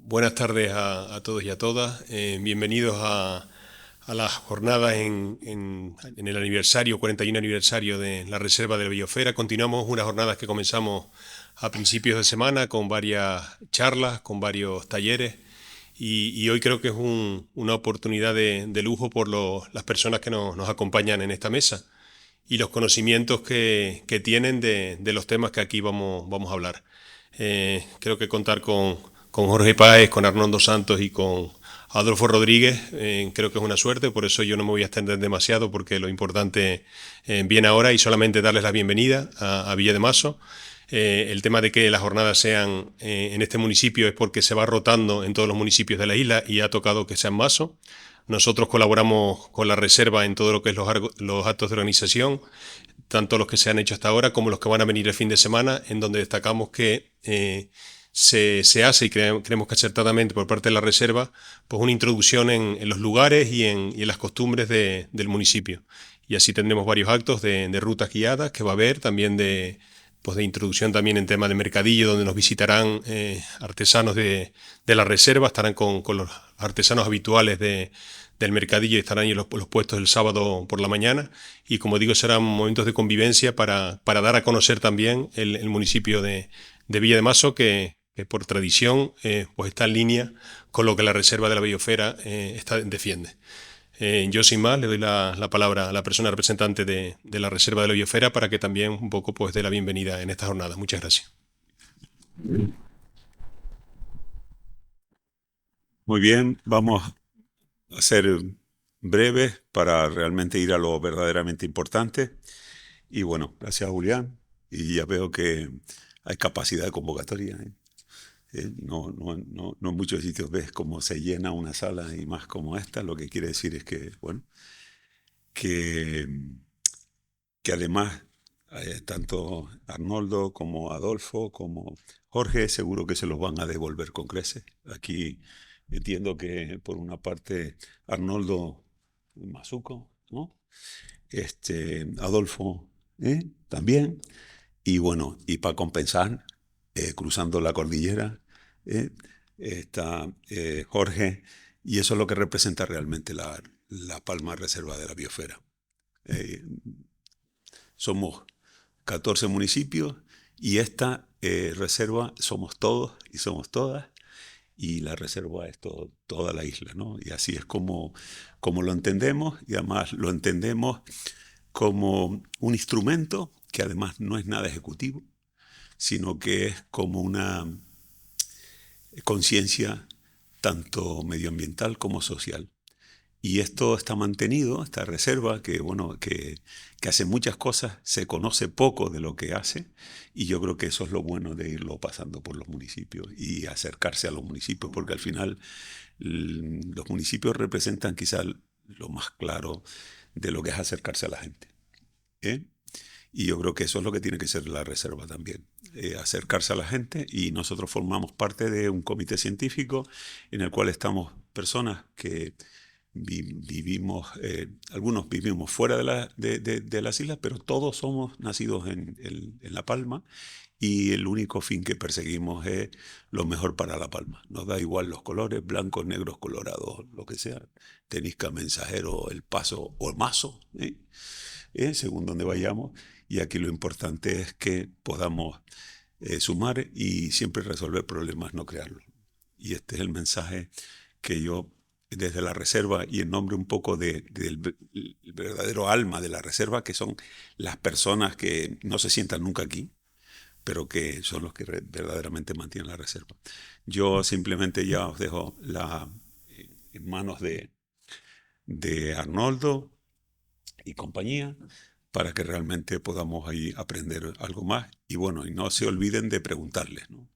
Buenas tardes a todos y a todas. Bienvenidos a las jornadas en el aniversario, 41 aniversario de la Reserva de la Biosfera. Continuamos unas jornadas que comenzamos a principios de semana con varias charlas, con varios talleres. Y hoy creo que es una oportunidad de lujo por las personas que nos acompañan en esta mesa y los conocimientos que tienen de los temas que aquí vamos a hablar. Creo que contar con Jorge Páez, con Arnoldo Santos y con Adolfo Rodríguez, creo que es una suerte, por eso yo no me voy a extender demasiado porque lo importante viene ahora y solamente darles la bienvenida a Villa de Mazo. El tema de que las jornadas sean en este municipio es porque se va rotando en todos los municipios de la isla y ha tocado que sea en Mazo. Nosotros colaboramos con la Reserva en todo lo que es los actos de organización, tanto los que se han hecho hasta ahora como los que van a venir el fin de semana, en donde destacamos que se hace, y creemos que acertadamente por parte de la Reserva, pues una introducción en los lugares y en las costumbres del municipio. Y así tendremos varios actos de rutas guiadas que va a haber, también de introducción también en tema de mercadillo, donde nos visitarán artesanos de la Reserva, estarán con los artesanos habituales del mercadillo y estarán ahí los puestos el sábado por la mañana. Y como digo, serán momentos de convivencia para dar a conocer también el municipio de Villa de Mazo, que por tradición pues está en línea con lo que la Reserva de la Biosfera defiende. Yo sin más le doy la palabra a la persona representante de la Reserva de la Biosfera para que también un poco pues dé la bienvenida en esta jornada. Muchas gracias. Muy bien, vamos a ser breves para realmente ir a lo verdaderamente importante. Y bueno, gracias Julián. Y ya veo que hay capacidad de convocatoria, ¿eh? No en muchos sitios ves cómo se llena una sala y más como esta. Lo que quiere decir es que, bueno, que, que además tanto Arnoldo como Adolfo como Jorge seguro que se los van a devolver con creces. Aquí entiendo que por una parte Arnoldo Mazuco, ¿no? Adolfo también. Y bueno, y para compensar, cruzando la cordillera, ¿eh? Está Jorge, y eso es lo que representa realmente la Palma Reserva de la Biosfera. Somos 14 municipios y esta reserva somos todos y somos todas, y la reserva es toda la isla, ¿no? Y así es como lo entendemos, y además lo entendemos como un instrumento que además no es nada ejecutivo, sino que es como una conciencia tanto medioambiental como social. Y esto está mantenido, esta reserva, que bueno, que hace muchas cosas, se conoce poco de lo que hace, y yo creo que eso es lo bueno de irlo pasando por los municipios y acercarse a los municipios, porque al final los municipios representan quizá lo más claro de lo que es acercarse a la gente, ¿eh? Y yo creo que eso es lo que tiene que ser la reserva también, acercarse a la gente, y nosotros formamos parte de un comité científico en el cual estamos personas que vivimos, algunos vivimos fuera de las islas, pero todos somos nacidos en La Palma, y el único fin que perseguimos es lo mejor para La Palma. Nos da igual los colores, blancos, negros, colorados, lo que sea, Tenisca, Mensajero, El Paso o El Mazo, según donde vayamos. Y aquí lo importante es que podamos sumar y siempre resolver problemas, no crearlos. Y este es el mensaje que yo, desde la reserva, y en nombre un poco del verdadero alma de la reserva, que son las personas que no se sientan nunca aquí, pero que son los que verdaderamente mantienen la reserva. Yo simplemente ya os dejo en manos de Arnoldo y compañía, para que realmente podamos ahí aprender algo más. Y bueno, y no se olviden de preguntarles, ¿no?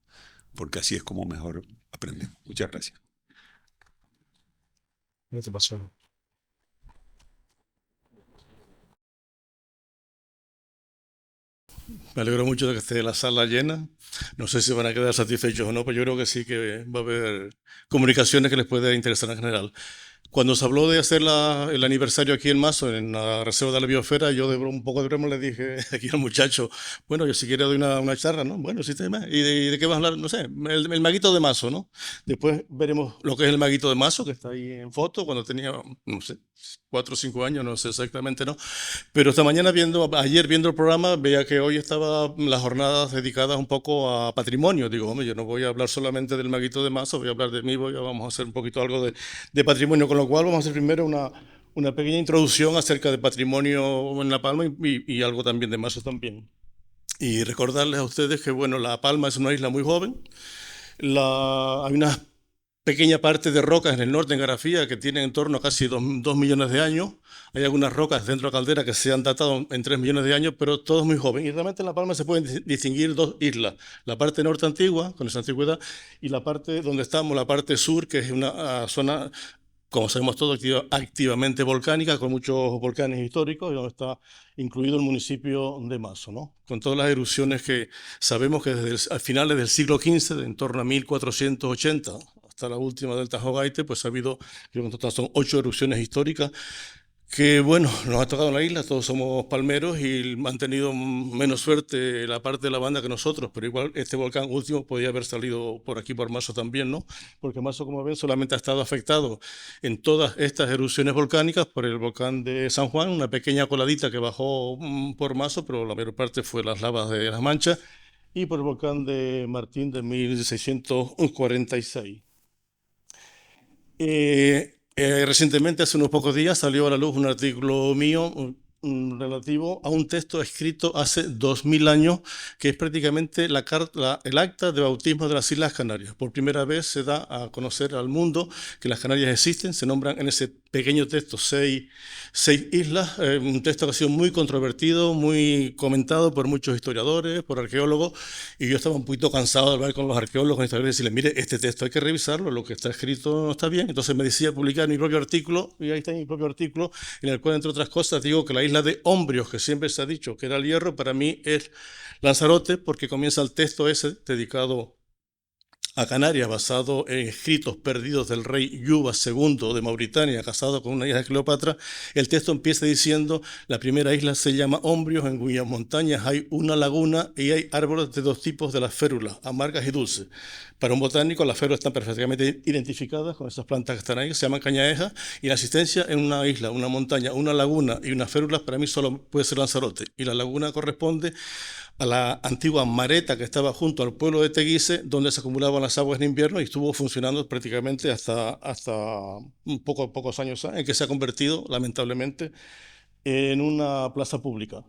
Porque así es como mejor aprendemos. Muchas gracias. ¿Qué te pasó? Me alegro mucho de que esté la sala llena. No sé si van a quedar satisfechos o no, pero yo creo que sí que va a haber comunicaciones que les puede interesar en general. Cuando se habló de hacer el aniversario aquí en Mazo, en la Reserva de la Biosfera, yo un poco de broma le dije aquí al muchacho, bueno, yo si quiere doy una charla, ¿no? Bueno, sí, ¿Y de qué vas a hablar? No sé, el maguito de Mazo, ¿no? Después veremos lo que es el maguito de Mazo, que está ahí en foto, cuando tenía, no sé, 4 o 5 años, no sé exactamente, ¿no? Pero ayer viendo el programa, veía que hoy estaba las jornadas dedicadas un poco a patrimonio. Digo, hombre, yo no voy a hablar solamente del maguito de Mazo, voy a hablar de mí, vamos a hacer un poquito algo de patrimonio, con lo cual vamos a hacer primero una pequeña introducción acerca de patrimonio en La Palma y algo también de Mazo también. Y recordarles a ustedes que, bueno, La Palma es una isla muy joven. Hay una pequeña parte de rocas en el norte, en Garafía, que tienen en torno a casi 2 millones de años. Hay algunas rocas dentro de la caldera que se han datado en 3 millones de años, pero todo es muy joven. Y realmente en La Palma se pueden distinguir 2 islas. La parte norte antigua, con esa antigüedad, y la parte donde estamos, la parte sur, que es una zona, como sabemos todos, activamente volcánica, con muchos volcanes históricos, y donde está incluido el municipio de Mazo, ¿no? Con todas las erupciones que sabemos que a finales del siglo XV, en torno a 1480, hasta la última del Tajo Gaite, pues ha habido, creo que en total son 8 erupciones históricas, que bueno, nos ha tocado en la isla, todos somos palmeros y han tenido menos suerte la parte de la banda que nosotros, pero igual este volcán último podía haber salido por aquí, por Mazo también, ¿no? Porque Mazo, como ven, solamente ha estado afectado en todas estas erupciones volcánicas por el volcán de San Juan, una pequeña coladita que bajó por Mazo, pero la mayor parte fue las lavas de las Manchas, y por el volcán de Martín de 1646. Recientemente, hace unos pocos días, salió a la luz un artículo mío relativo a un texto escrito hace 2000 años, que es prácticamente el acta de bautismo de las Islas Canarias. Por primera vez se da a conocer al mundo que las Canarias existen, se nombran en ese pequeño texto 6 islas, un texto que ha sido muy controvertido, muy comentado por muchos historiadores, por arqueólogos, y yo estaba un poquito cansado de hablar con los arqueólogos, con historiadores, y decirles, mire, este texto hay que revisarlo, lo que está escrito no está bien. Entonces me decía publicar mi propio artículo, y ahí está mi propio artículo, en el cual, entre otras cosas, digo que la isla de Ombrios, que siempre se ha dicho que era el Hierro, para mí es Lanzarote, porque comienza el texto ese dedicado a Canarias, basado en escritos perdidos del rey Yuba II de Mauritania, casado con una hija de Cleopatra. El texto empieza diciendo, la primera isla se llama Ombrios, en cuyas montañas hay una laguna y hay árboles de 2 tipos de las férulas, amargas y dulces. Para un botánico, las férulas están perfectamente identificadas con esas plantas que están ahí, que se llaman cañaejas, y la existencia en una isla, una montaña, una laguna y unas férulas, para mí solo puede ser Lanzarote. Y la laguna corresponde a la antigua mareta que estaba junto al pueblo de Teguise, donde se acumulaban las aguas en invierno y estuvo funcionando prácticamente hasta pocos años en que se ha convertido, lamentablemente, en una plaza pública.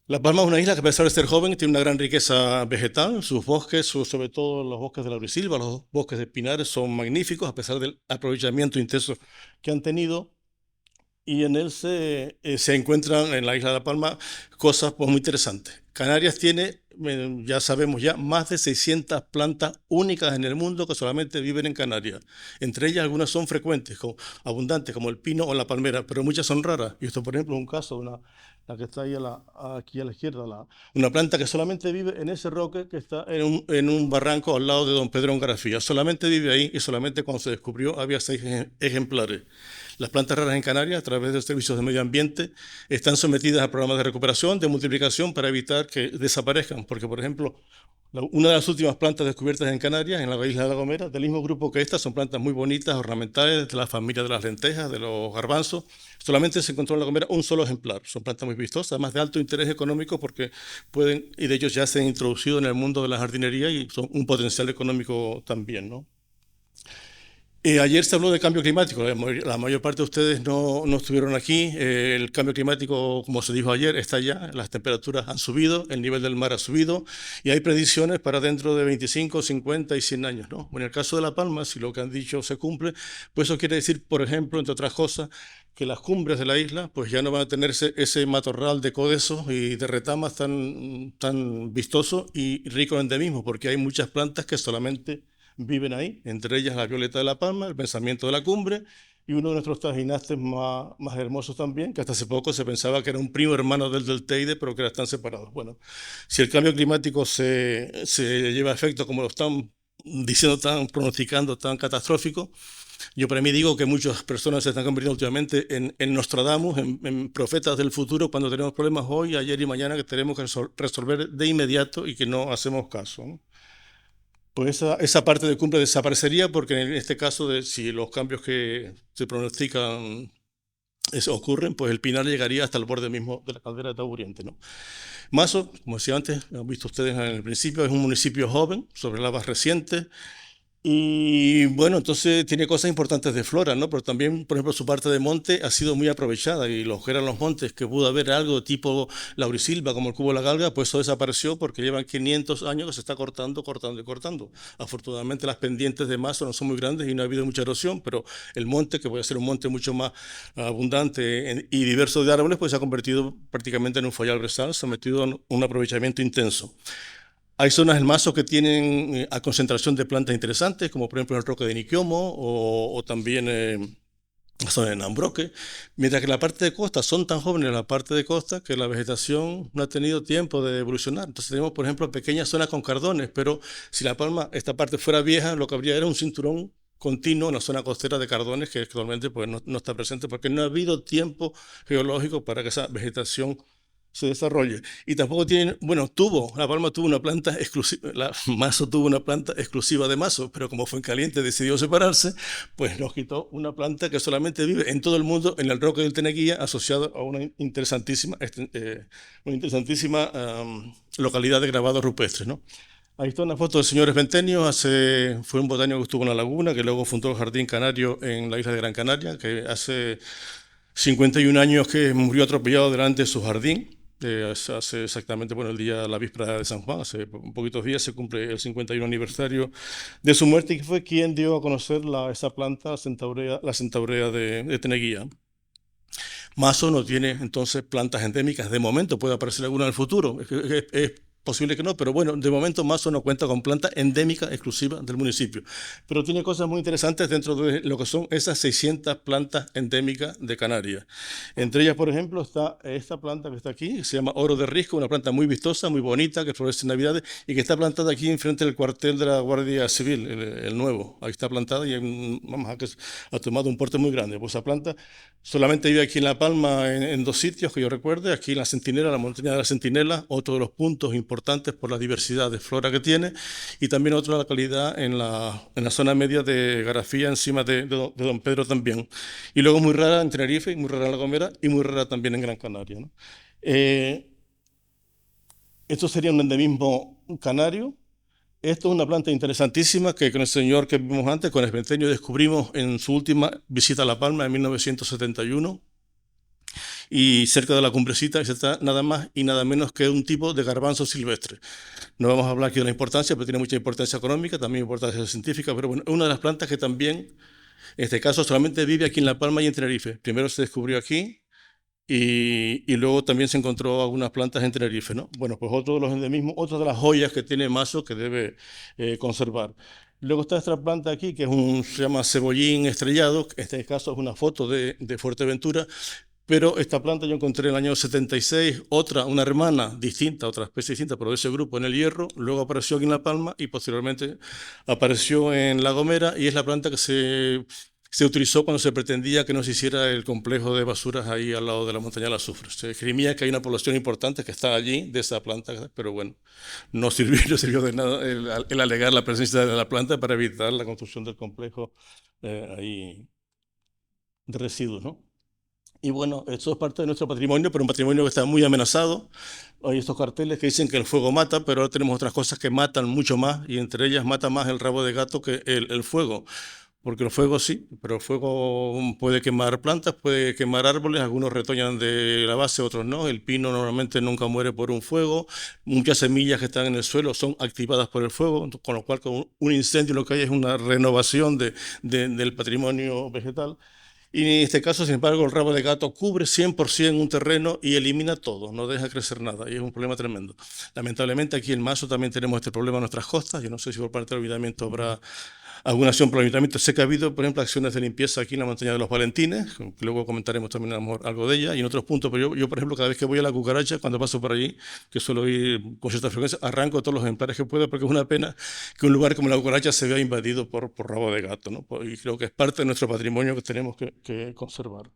La Palma es una isla que, a pesar de ser joven, tiene una gran riqueza vegetal. Sus bosques, sobre todo los bosques de laurisilva, los bosques de pinares, son magníficos, a pesar del aprovechamiento intenso que han tenido. Y en él se encuentran, en la isla de La Palma, cosas pues, muy interesantes. Canarias tiene, ya sabemos ya, más de 600 plantas únicas en el mundo que solamente viven en Canarias. Entre ellas algunas son frecuentes, abundantes, como el pino o la palmera, pero muchas son raras. Y esto, por ejemplo, es un caso, la que está ahí aquí a la izquierda, una planta que solamente vive en ese roque que está en un barranco al lado de Don Pedro en Garafía. Solamente vive ahí y solamente cuando se descubrió había 6 ejemplares. Las plantas raras en Canarias, a través de los servicios de medio ambiente, están sometidas a programas de recuperación, de multiplicación, para evitar que desaparezcan. Porque, por ejemplo, una de las últimas plantas descubiertas en Canarias, en la isla de La Gomera, del mismo grupo que estas, son plantas muy bonitas, ornamentales, de la familia de las lentejas, de los garbanzos. Solamente se encontró en La Gomera un solo ejemplar. Son plantas muy vistosas, además de alto interés económico, porque pueden, y de hecho ya se han introducido en el mundo de la jardinería y son un potencial económico también, ¿no? Ayer se habló de cambio climático, la mayor parte de ustedes no estuvieron aquí. El cambio climático, como se dijo ayer, está ya, las temperaturas han subido, el nivel del mar ha subido y hay predicciones para dentro de 25, 50 y 100 años, ¿no? En el caso de La Palma, si lo que han dicho se cumple, pues eso quiere decir, por ejemplo, entre otras cosas, que las cumbres de la isla pues ya no van a tener ese matorral de codesos y de retamas tan vistoso y rico en endemismo, porque hay muchas plantas que solamente viven ahí, entre ellas la violeta de La Palma, el pensamiento de la cumbre y uno de nuestros tajinastes más hermosos también, que hasta hace poco se pensaba que era un primo hermano del Teide, pero que están separados. Bueno, si el cambio climático se lleva a efecto como lo están pronosticando tan catastrófico. Yo para mí digo que muchas personas se están convirtiendo últimamente en Nostradamus, en profetas del futuro, cuando tenemos problemas hoy, ayer y mañana que tenemos que resolver de inmediato y que no hacemos caso, ¿no? Pues esa parte de cumbre desaparecería porque en este caso, si los cambios que se pronostican ocurren, pues el Pinar llegaría hasta el borde mismo de la caldera de Taburiente, ¿no? Mazo, como decía antes, han visto ustedes en el principio, es un municipio joven, sobre lavas recientes. Y bueno, entonces tiene cosas importantes de flora, ¿no? Pero también, por ejemplo, su parte de monte ha sido muy aprovechada y los que eran los montes, que pudo haber algo tipo laurisilva, como el cubo de la galga, pues eso desapareció porque llevan 500 años que se está cortando, cortando y cortando. Afortunadamente las pendientes de Mazo no son muy grandes y no ha habido mucha erosión, pero el monte, que puede ser un monte mucho más abundante y diverso de árboles, pues se ha convertido prácticamente en un follaje brezal, sometido a un aprovechamiento intenso. Hay zonas del Mazo que tienen a concentración de plantas interesantes, como por ejemplo el Roque de Niquiomo o también la zona de Nambroque, mientras que la parte de costa son tan jóvenes la parte de costa que la vegetación no ha tenido tiempo de evolucionar. Entonces tenemos, por ejemplo, pequeñas zonas con cardones, pero si La Palma, esta parte fuera vieja, lo que habría era un cinturón continuo en la zona costera de cardones que actualmente pues, no está presente porque no ha habido tiempo geológico para que esa vegetación se desarrolle. Y tampoco tienen, bueno, La Palma tuvo una planta exclusiva, Mazo tuvo una planta exclusiva de Mazo, pero como Fuencaliente decidió separarse, pues nos quitó una planta que solamente vive en todo el mundo en el Roque del Teneguía, asociado a una interesantísima localidad de grabados rupestres, ¿no? Ahí está una foto del señor Esventenio, fue un botánico que estuvo en la laguna, que luego fundó el Jardín Canario en la isla de Gran Canaria, que hace 51 años que murió atropellado delante de su jardín. Hace exactamente, bueno, la víspera de San Juan, hace poquitos días se cumple el 51 aniversario de su muerte y que fue quien dio a conocer esa planta, la centaurea de Teneguía. Mazo no tiene entonces plantas endémicas de momento, puede aparecer alguna en el futuro, es posible que no, pero bueno, de momento Mazo no cuenta con planta endémica exclusiva del municipio, pero tiene cosas muy interesantes dentro de lo que son esas 600 plantas endémicas de Canarias. Entre ellas, por ejemplo, está esta planta que está aquí, que se llama oro de risco, una planta muy vistosa, muy bonita, que florece en Navidades y que está plantada aquí enfrente del cuartel de la Guardia Civil, el nuevo. Ahí está plantada y vamos a que ha tomado un porte muy grande. Pues esa planta solamente vive aquí en La Palma en dos sitios que yo recuerde, aquí en la Centinela, la montaña de la Centinela, otro de los puntos importantes por la diversidad de flora que tiene, y también otra localidad en la zona media de Garafía, encima de Don Pedro también. Y luego muy rara en Tenerife, muy rara en La Gomera y muy rara también en Gran Canaria, ¿no? Esto sería un endemismo canario. Esto es una planta interesantísima que con el señor que vimos antes, con Esventenio, descubrimos en su última visita a La Palma en 1971. Y cerca de la cumbrecita está nada más y nada menos que un tipo de garbanzo silvestre. No vamos a hablar aquí de la importancia, pero tiene mucha importancia económica, también importancia científica, pero bueno, es una de las plantas que también, en este caso, solamente vive aquí en La Palma y en Tenerife. Primero se descubrió aquí y luego también se encontró algunas plantas en Tenerife, ¿no? Bueno, pues otro de los endemismos, otra de las joyas que tiene Mazo que debe conservar. Luego está esta planta aquí, que se llama cebollín estrellado, en este caso es una foto de Fuerteventura, pero esta planta yo encontré en el año 76, una hermana distinta, otra especie distinta, pero de ese grupo en el Hierro, luego apareció aquí en La Palma y posteriormente apareció en La Gomera y es la planta que se utilizó cuando se pretendía que no se hiciera el complejo de basuras ahí al lado de la montaña del Azufre. Se esgrimía que hay una población importante que está allí de esa planta, pero bueno, no sirvió de nada el alegar la presencia de la planta para evitar la construcción del complejo ahí de residuos, ¿no? Y bueno, esto es parte de nuestro patrimonio, pero un patrimonio que está muy amenazado. Hay estos carteles que dicen que el fuego mata, pero ahora tenemos otras cosas que matan mucho más, y entre ellas mata más el rabo de gato que el fuego. Porque el fuego sí, pero el fuego puede quemar plantas, puede quemar árboles, algunos retoñan de la base, otros no. El pino normalmente nunca muere por un fuego. Muchas semillas que están en el suelo son activadas por el fuego, con lo cual con un incendio lo que hay es una renovación del patrimonio vegetal. Y en este caso, sin embargo, el rabo de gato cubre 100% un terreno y elimina todo, no deja crecer nada, y es un problema tremendo. Lamentablemente aquí en Mazo también tenemos este problema en nuestras costas, yo no sé si por parte del olvidamiento alguna acción por el ayuntamiento. Sé que ha habido, por ejemplo, acciones de limpieza aquí en la montaña de los Valentines, que luego comentaremos también a lo mejor algo de ella, y en otros puntos, pero yo, por ejemplo, cada vez que voy a la Cucaracha, cuando paso por allí, que suelo ir con cierta frecuencia, arranco todos los ejemplares que pueda, porque es una pena que un lugar como la Cucaracha se vea invadido por rabo de gato, ¿no? Y creo que es parte de nuestro patrimonio que tenemos que conservar.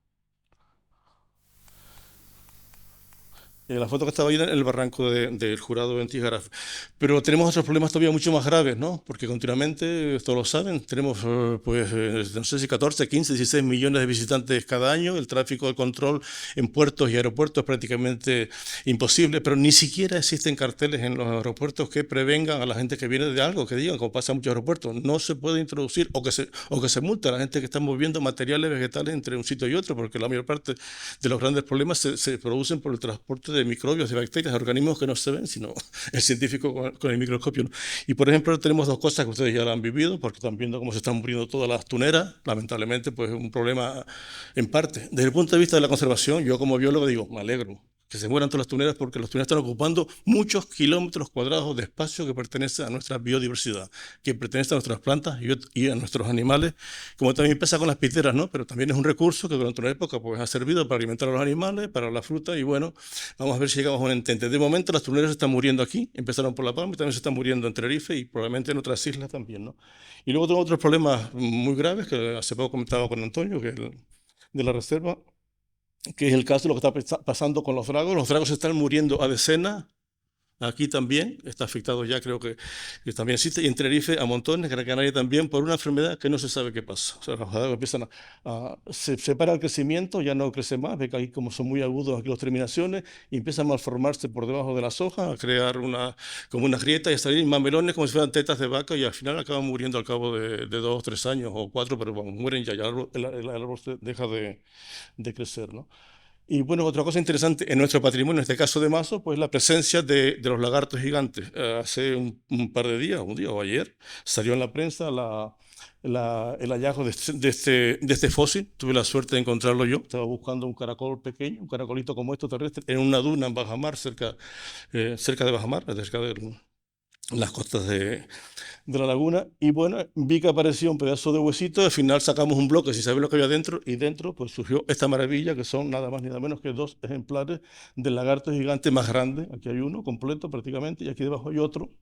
La foto que estaba ahí era el barranco del Jurado de Antigaraf. Pero tenemos otros problemas todavía mucho más graves, ¿no? Porque continuamente, todos lo saben, tenemos, no sé si 14, 15, 16 millones de visitantes cada año. El tráfico de control en puertos y aeropuertos es prácticamente imposible, pero ni siquiera existen carteles en los aeropuertos que prevengan a la gente que viene de algo, que digan, como pasa en muchos aeropuertos, no se puede introducir o que se multa a la gente que está moviendo materiales vegetales entre un sitio y otro, porque la mayor parte de los grandes problemas se producen por el transporte de microbios, de bacterias, de organismos que no se ven, sino el científico con el microscopio, ¿no? Y por ejemplo tenemos dos cosas que ustedes ya lo han vivido, porque están viendo cómo se están muriendo todas las tuneras. Lamentablemente, pues es un problema en parte. Desde el punto de vista de la conservación, yo como biólogo digo, me alegro que se mueran todas las tuneras, porque las tuneras están ocupando muchos kilómetros cuadrados de espacio que pertenece a nuestra biodiversidad, que pertenece a nuestras plantas y a nuestros animales, como también pasa con las piteras, ¿no? Pero también es un recurso que durante una época pues, ha servido para alimentar a los animales, para la fruta, y bueno, vamos a ver si llegamos a un entente. De momento las tuneras están muriendo aquí, empezaron por La Palma y también se están muriendo en Tenerife y probablemente en otras islas también, ¿no? Y luego tengo otros problemas muy graves que hace poco comentaba con Antonio, que es de la reserva, que es el caso de lo que está pasando con los dragos. Los dragos están muriendo a decenas. Aquí también está afectado ya, creo que también existe, y en Tenerife a montones, Gran Canaria también, por una enfermedad que no se sabe qué pasa. O sea, los dragos empiezan se para el crecimiento, ya no crece más, ve que ahí como son muy agudos aquí las terminaciones, y empiezan a malformarse por debajo de las hojas, a crear como una grieta y a salir mamelones como si fueran tetas de vaca, y al final acaban muriendo al cabo de 2 o 3 años o 4, pero bueno, mueren ya, el árbol deja de crecer, ¿no? Y bueno, otra cosa interesante en nuestro patrimonio, en este caso de Mazo, pues la presencia de los lagartos gigantes. Hace un par de días, un día o ayer, salió en la prensa el hallazgo de este fósil. Tuve la suerte de encontrarlo yo. Estaba buscando un caracol pequeño, un caracolito como esto terrestre, en una duna en Bajamar, cerca de Bajamar, cerca de las costas de la laguna, y bueno, vi que apareció un pedazo de huesito. Al final sacamos un bloque sin saber lo que había dentro, y dentro pues surgió esta maravilla, que son nada más ni nada menos que 2 ejemplares del lagarto gigante más grande. Aquí hay uno completo prácticamente, y aquí debajo hay otro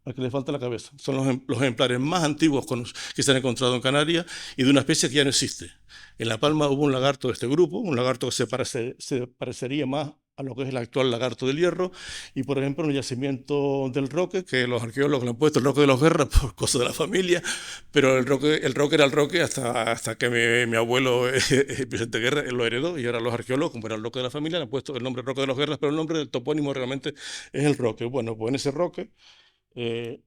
al que le falta la cabeza. Son los ejemplares más antiguos que se han encontrado en Canarias, y de una especie que ya no existe. En La Palma hubo un lagarto de este grupo, un lagarto que se parecería más a lo que es el actual lagarto del Hierro, y por ejemplo en el yacimiento del Roque, que los arqueólogos le han puesto el Roque de los Guerras por cosa de la familia, pero el Roque era el Roque hasta que mi abuelo Vicente Guerra lo heredó, y ahora los arqueólogos, como era el Roque de la familia, le han puesto el nombre Roque de los Guerras, pero el nombre del topónimo realmente es el Roque. Bueno, pues en ese Roque, en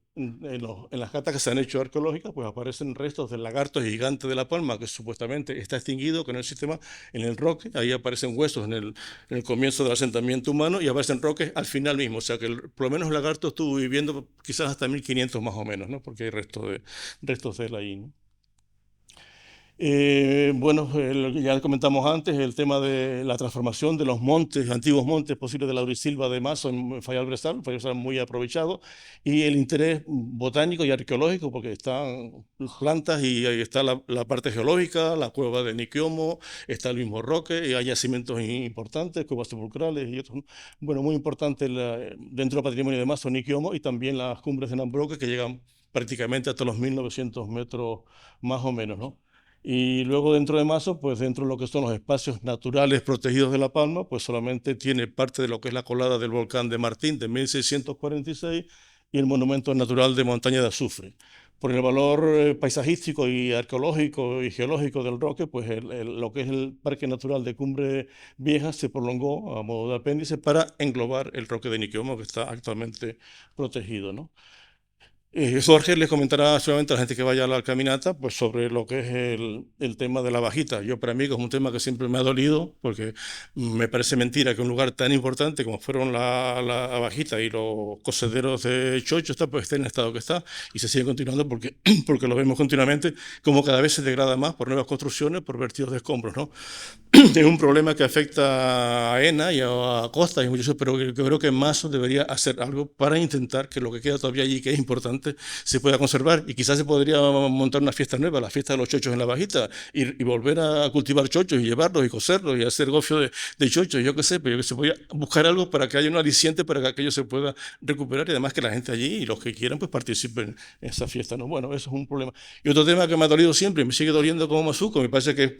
las catas que se han hecho arqueológicas, pues aparecen restos del lagarto gigante de La Palma, que supuestamente está extinguido, que no existe más. En el Roque, ahí aparecen huesos en el comienzo del asentamiento humano, y aparecen roques al final mismo. O sea que por lo menos el lagarto estuvo viviendo quizás hasta 1500 más o menos, ¿no? Porque hay restos de él ahí, ¿no? Bueno, ya comentamos antes el tema de la transformación de los montes, antiguos montes posibles de Laurisilva de Mazo en Fayal-Bresal, muy aprovechado, y el interés botánico y arqueológico, porque están plantas y ahí está la parte geológica, la cueva de Niquiomo, está el mismo Roque, y hay yacimientos importantes, cuevas sepulcrales y otros, ¿no? Bueno, muy importante dentro del patrimonio de Mazo, Niquiomo, y también las cumbres de Nambroque, que llegan prácticamente hasta los 1900 metros más o menos, ¿no? Y luego dentro de Mazo, pues dentro de lo que son los espacios naturales protegidos de La Palma, pues solamente tiene parte de lo que es la colada del volcán de Martín de 1646 y el monumento natural de Montaña de Azufre. Por el valor paisajístico y arqueológico y geológico del Roque, pues lo que es el Parque Natural de Cumbre Vieja se prolongó a modo de apéndice para englobar el Roque de Niquiomo, que está actualmente protegido, ¿no? Jorge les comentará solamente a la gente que vaya a la caminata, pues sobre lo que es el tema de la bajita. Yo, para mí, que es un tema que siempre me ha dolido, porque me parece mentira que un lugar tan importante como fueron la bajita y los cosederos de Chocho pues esté en el estado que está, y se sigue continuando porque lo vemos continuamente, como cada vez se degrada más por nuevas construcciones, por vertidos de escombros, ¿no? Es un problema que afecta a ENA y a Costa, pero yo creo que Mazo debería hacer algo para intentar que lo que queda todavía allí, que es importante, importante, se pueda conservar. Y quizás se podría montar una fiesta nueva, la fiesta de los chochos en la Bajita, y volver a cultivar chochos y llevarlos y cocerlos y hacer gofio de chochos, yo qué sé, pero se podía buscar algo para que haya un aliciente para que aquello se pueda recuperar y además que la gente allí y los que quieran pues participen en esa fiesta, ¿no? Bueno, eso es un problema. Y otro tema que me ha dolido siempre y me sigue doliendo como mazuco, me parece que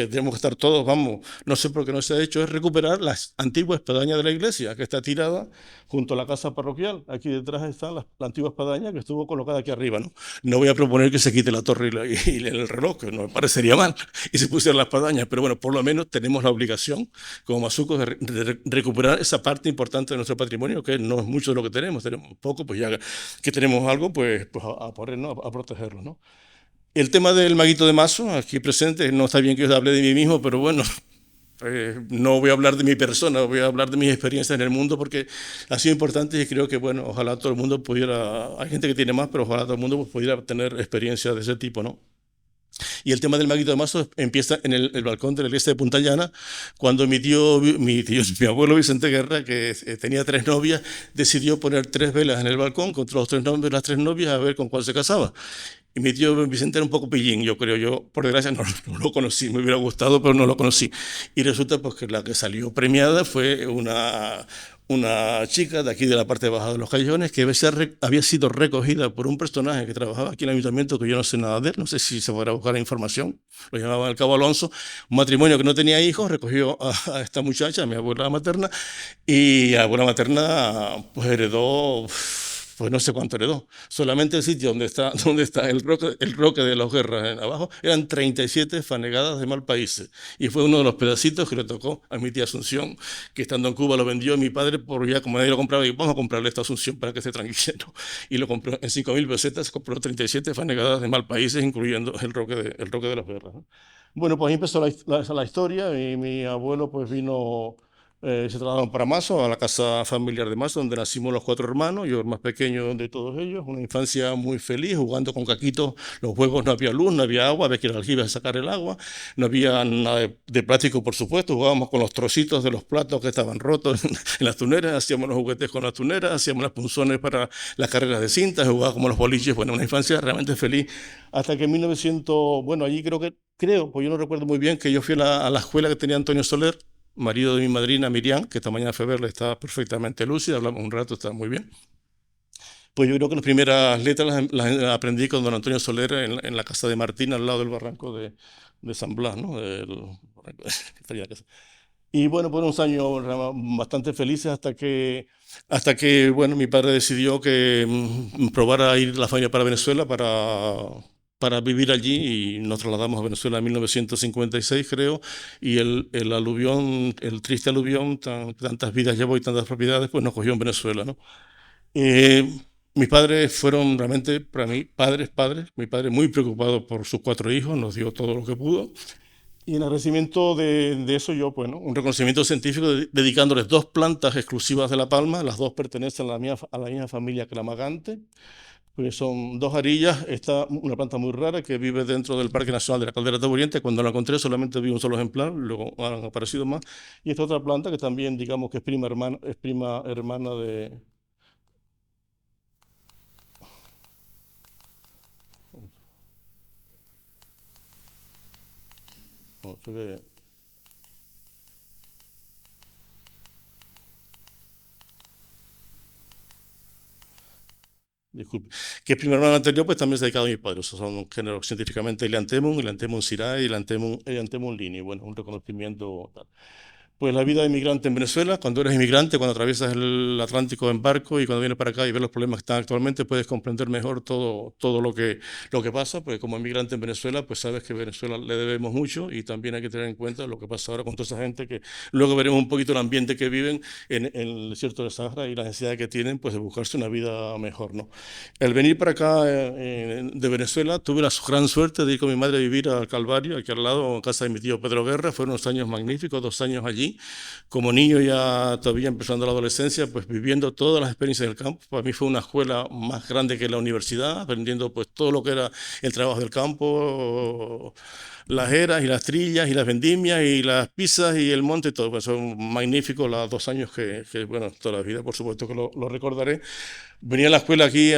tenemos que estar todos, vamos, no sé por qué no se ha hecho, es recuperar las antiguas espadañas de la iglesia, que está tirada junto a la casa parroquial. Aquí detrás está la antigua espadaña que estuvo colocada aquí arriba, ¿no? No voy a proponer que se quite la torre y el reloj, que no me parecería mal, y se pusieran las espadañas, pero bueno, por lo menos tenemos la obligación como mazucos de recuperar esa parte importante de nuestro patrimonio, que no es mucho de lo que tenemos poco, pues ya que tenemos algo, pues a ponernos a protegerlo, ¿no? El tema del maguito de Mazo, aquí presente, no está bien que yo hable de mí mismo, pero bueno, no voy a hablar de mi persona, voy a hablar de mis experiencias en el mundo porque ha sido importante y creo que, bueno, ojalá todo el mundo pudiera, hay gente que tiene más, pero ojalá todo el mundo pues, pudiera tener experiencias de ese tipo, ¿no? Y el tema del maguito de Mazo empieza en el balcón de la iglesia de Punta Llana, cuando mi abuelo Vicente Guerra, que tenía 3 novias, decidió poner 3 velas en el balcón contra los 3 nombres, las 3 novias, a ver con cuál se casaba. Y mi tío Vicente era un poco pillín, yo creo. Yo, por desgracia, no lo conocí. Me hubiera gustado, pero no lo conocí. Y resulta pues, que la que salió premiada fue una chica de aquí de la parte baja de los Callejones que había sido recogida por un personaje que trabajaba aquí en el ayuntamiento, que yo no sé nada de él, no sé si se podrá buscar la información. Lo llamaban el Cabo Alonso. Un matrimonio que no tenía hijos recogió a esta muchacha, a mi abuela materna, y la abuela materna pues heredó... Pues no sé cuánto heredó. Solamente el sitio donde está el roque de los Guerras abajo eran 37 fanegadas de Malpaíses. Y fue uno de los pedacitos que le tocó a mi tía Asunción, que estando en Cuba lo vendió a mi padre por ya, como nadie lo compraba, y vamos a comprarle esta Asunción para que esté tranquilo. Y lo compró en 5.000 pesetas, compró 37 fanegadas de Malpaíses, incluyendo el roque de los Guerras, ¿no? Bueno, pues ahí empezó la historia y mi abuelo pues vino... se trasladaron para Mazo, a la casa familiar de Mazo, donde nacimos los 4 hermanos, yo el más pequeño de todos ellos, una infancia muy feliz, jugando con caquitos, los juegos no había luz, no había agua, había que ir al aljibe a sacar el agua, no había nada de plástico, por supuesto, jugábamos con los trocitos de los platos que estaban rotos en las tuneras, hacíamos los juguetes con las tuneras, hacíamos las punzones para las carreras de cintas, jugábamos como los boliches, bueno, una infancia realmente feliz, hasta que en 1900, bueno, allí pues yo no recuerdo muy bien, que yo fui a la escuela que tenía Antonio Soler, marido de mi madrina Miriam, que esta mañana fue a verla, está perfectamente lúcida, hablamos un rato, está muy bien. Pues yo creo que las primeras letras las aprendí con don Antonio Soler en la casa de Martín, al lado del barranco de San Blas, ¿no? Y bueno, fueron unos años bastante felices hasta que bueno, mi padre decidió que probara a ir la familia para Venezuela para vivir allí y nos trasladamos a Venezuela en 1956, creo, y el aluvión, el triste aluvión, tantas vidas llevó y tantas propiedades, pues nos cogió en Venezuela, ¿no? Mis padres fueron realmente, para mí, padres. Mi padre muy preocupado por sus 4 hijos, nos dio todo lo que pudo. Y en agradecimiento de eso yo, bueno, un reconocimiento científico dedicándoles 2 plantas exclusivas de La Palma, las 2 pertenecen a la misma familia que la Magante, pues son 2 arillas, está una planta muy rara que vive dentro del Parque Nacional de la Caldera Taburiente. Cuando la encontré solamente vi un solo ejemplar, luego han aparecido más. Y esta otra planta que también digamos que es prima hermana de... No, se ve... Disculpe. Que es prima hermana anterior, pues también se ha dedicado a mi padre. O sea, son géneros científicamente Elianthemum sirae y Elianthemum linii. Bueno, un reconocimiento tal. Pues la vida de inmigrante en Venezuela, cuando eres inmigrante, cuando atraviesas el Atlántico en barco y cuando vienes para acá y ves los problemas que están actualmente, puedes comprender mejor todo lo que pasa, porque como inmigrante en Venezuela, pues sabes que a Venezuela le debemos mucho y también hay que tener en cuenta lo que pasa ahora con toda esa gente, que luego veremos un poquito el ambiente que viven en el desierto de Sahara y la necesidad que tienen pues de buscarse una vida mejor, ¿no? El venir para acá de Venezuela, tuve la gran suerte de ir con mi madre a vivir al Calvario, aquí al lado, en casa de mi tío Pedro Guerra. Fueron unos años magníficos, 2 años allí, allí. Como niño, ya todavía empezando la adolescencia, pues viviendo todas las experiencias del campo. Para mí fue una escuela más grande que la universidad, aprendiendo pues todo lo que era el trabajo del campo, las eras y las trillas y las vendimias y las pizzas y el monte, todo. Pues son magníficos los 2 años bueno, toda la vida, por supuesto que lo recordaré. Venía a la escuela aquí,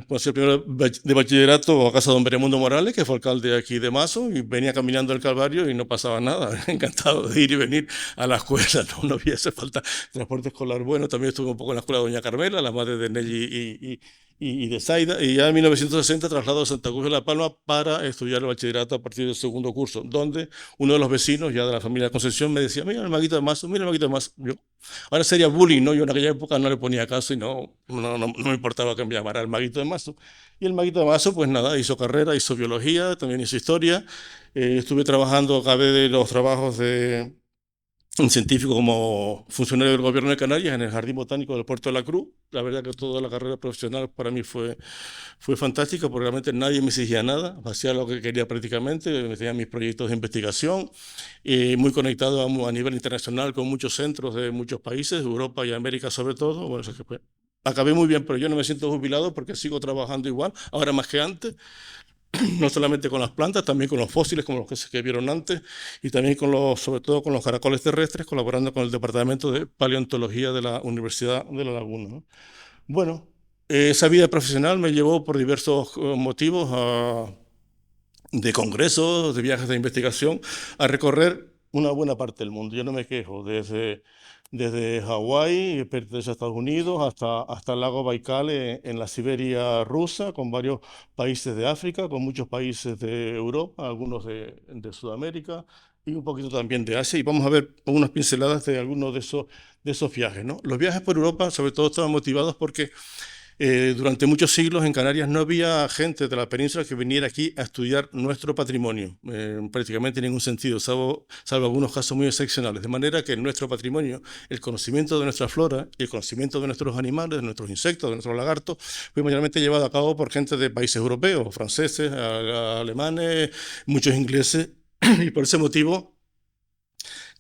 cuando el primero de bachillerato, a casa de don Beremundo Morales, que fue alcalde aquí de Mazo, y venía caminando el Calvario y no pasaba nada. Encantado de ir y venir a la escuela, no había hace falta transporte escolar. Bueno, también estuve un poco en la escuela de doña Carmela, la madre de Nelly y de Zaida, y ya en 1960 trasladó a Santa Cruz de la Palma para estudiar el bachillerato a partir del segundo curso, donde uno de los vecinos ya de la familia Concepción me decía, mira el Maguito de Mazo, mira el Maguito de Mazo. Ahora sería bullying, ¿no? Yo en aquella época no le ponía caso y no me importaba que me llamara el Maguito de Mazo. Y el Maguito de Mazo, pues nada, hizo carrera, hizo biología, también hizo historia. Estuve trabajando, acabé de los trabajos de un científico como funcionario del gobierno de Canarias en el Jardín Botánico del Puerto de la Cruz. La verdad que toda la carrera profesional para mí fue fantástica porque realmente nadie me exigía nada, hacía lo que quería prácticamente, me tenía mis proyectos de investigación, muy conectado a nivel internacional con muchos centros de muchos países, Europa y América sobre todo. Bueno, eso que fue. Acabé muy bien, pero yo no me siento jubilado porque sigo trabajando igual, ahora más que antes. No solamente con las plantas, también con los fósiles, como los que se vieron antes, y también sobre todo con los caracoles terrestres, colaborando con el Departamento de Paleontología de la Universidad de La Laguna, ¿no? Bueno, esa vida profesional me llevó por diversos motivos de congresos, de viajes de investigación, a recorrer una buena parte del mundo. Yo no me quejo, desde Hawái, pertenece a Estados Unidos, hasta el lago Baikal en la Siberia rusa, con varios países de África, con muchos países de Europa, algunos de Sudamérica y un poquito también de Asia. Y vamos a ver unas pinceladas de algunos de esos viajes, ¿no? Los viajes por Europa, sobre todo, estaban motivados porque durante muchos siglos en Canarias no había gente de la península que viniera aquí a estudiar nuestro patrimonio, prácticamente en ningún sentido, salvo algunos casos muy excepcionales. De manera que nuestro patrimonio, el conocimiento de nuestra flora y el conocimiento de nuestros animales, de nuestros insectos, de nuestros lagartos, fue mayormente llevado a cabo por gente de países europeos, franceses, alemanes, muchos ingleses, y por ese motivo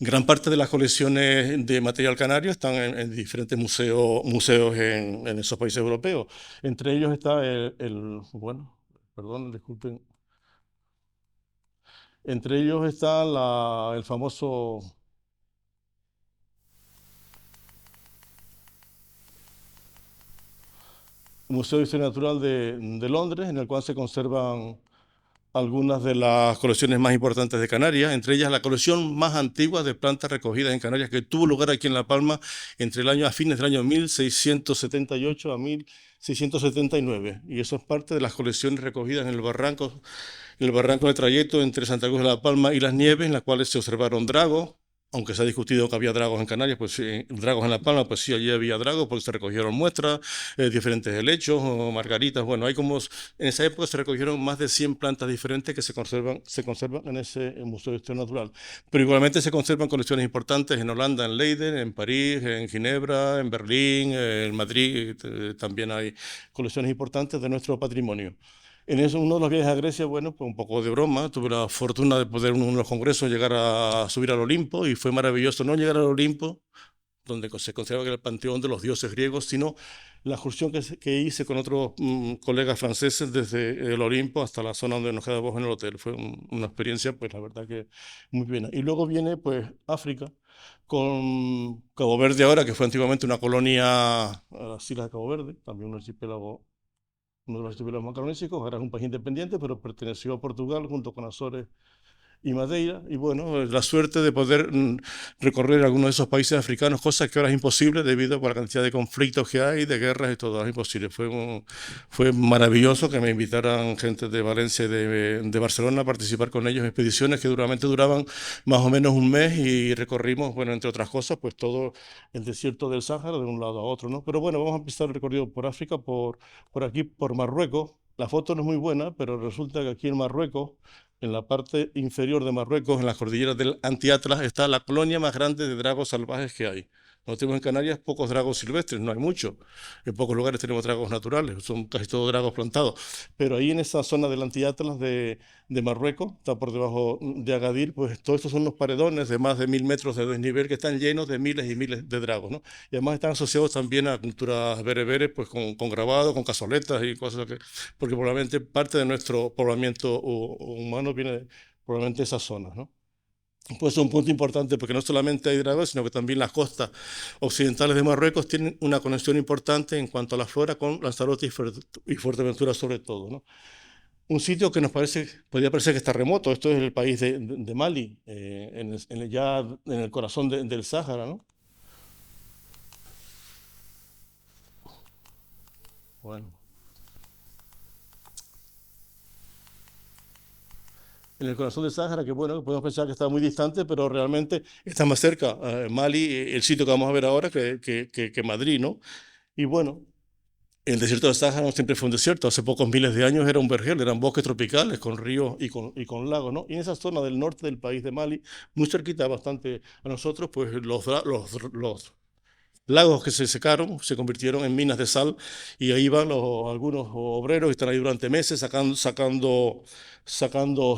gran parte de las colecciones de material canario están en diferentes museos en esos países europeos. Entre ellos está bueno, perdón, disculpen. Entre ellos está el famoso Museo de Historia Natural de Londres, en el cual se conservan algunas de las colecciones más importantes de Canarias, entre ellas la colección más antigua de plantas recogidas en Canarias, que tuvo lugar aquí en La Palma a fines del año 1678 a 1679. Y eso es parte de las colecciones recogidas en el barranco del trayecto entre Santa Cruz de La Palma y Las Nieves, en las cuales se observaron dragos. Aunque se ha discutido que había dragos en Canarias, pues sí, dragos en La Palma, pues sí, allí había dragos porque se recogieron muestras, diferentes helechos o margaritas. Bueno, en esa época se recogieron más de 100 plantas diferentes que se conservan en ese Museo de Historia Natural. Pero igualmente se conservan colecciones importantes en Holanda, en Leiden, en París, en Ginebra, en Berlín, en Madrid. También hay colecciones importantes de nuestro patrimonio. En uno de los viajes a Grecia, bueno, pues un poco de broma, tuve la fortuna de poder en uno de los congresos llegar a subir al Olimpo y fue maravilloso no llegar al Olimpo, donde se consideraba que era el panteón de los dioses griegos, sino la excursión que hice con otros colegas franceses desde el Olimpo hasta la zona donde nos quedábamos en el hotel. Fue una experiencia, pues la verdad que muy buena. Y luego viene, pues, África, con Cabo Verde ahora, que fue antiguamente una colonia a las Islas de Cabo Verde, también un archipiélago, uno de los archipiélagos macaronésico. Ahora es un país independiente, pero perteneció a Portugal junto con Azores y Madeira. Y bueno, la suerte de poder recorrer algunos de esos países africanos, cosa que ahora es imposible debido a la cantidad de conflictos que hay, de guerras y todo, es imposible. Fue maravilloso que me invitaran gente de Valencia y de Barcelona a participar con ellos en expediciones que duraban más o menos un mes y recorrimos, bueno, entre otras cosas, pues todo el desierto del Sáhara de un lado a otro, ¿no? Pero bueno, vamos a empezar el recorrido por África, por aquí, por Marruecos. La foto no es muy buena, pero resulta que aquí en Marruecos, en la parte inferior de Marruecos, en las cordilleras del Antiatlas, está la colonia más grande de dragos salvajes que hay. Nosotros tenemos en Canarias pocos dragos silvestres, no hay muchos. En pocos lugares tenemos dragos naturales, son casi todos dragos plantados. Pero ahí en esa zona del Antiatlas de de Marruecos, está por debajo de Agadir, pues todos estos son unos paredones de más de 1000 metros de desnivel que están llenos de miles y miles de dragos, ¿no? Y además están asociados también a culturas bereberes, pues con grabado, con cazoletas y cosas que, porque probablemente parte de nuestro poblamiento humano viene probablemente de esas zonas, ¿no? Pues es un punto importante porque no solamente hay dragos, sino que también las costas occidentales de Marruecos tienen una conexión importante en cuanto a la flora con Lanzarote y Fuerteventura sobre todo, ¿no? Un sitio que podría parecer que está remoto, esto es el país de Mali, ya en el corazón del Sáhara, ¿no? Bueno. En el corazón del Sáhara, que bueno, podemos pensar que está muy distante, pero realmente está más cerca Mali, el sitio que vamos a ver ahora, que Madrid, ¿no? Y bueno, el desierto del Sáhara no siempre fue un desierto, hace pocos miles de años era un vergel, eran bosques tropicales con ríos y con lagos, ¿no? Y en esa zona del norte del país de Mali, muy cerquita bastante a nosotros, pues los lagos que se secaron se convirtieron en minas de sal y ahí van algunos obreros que están ahí durante meses sacando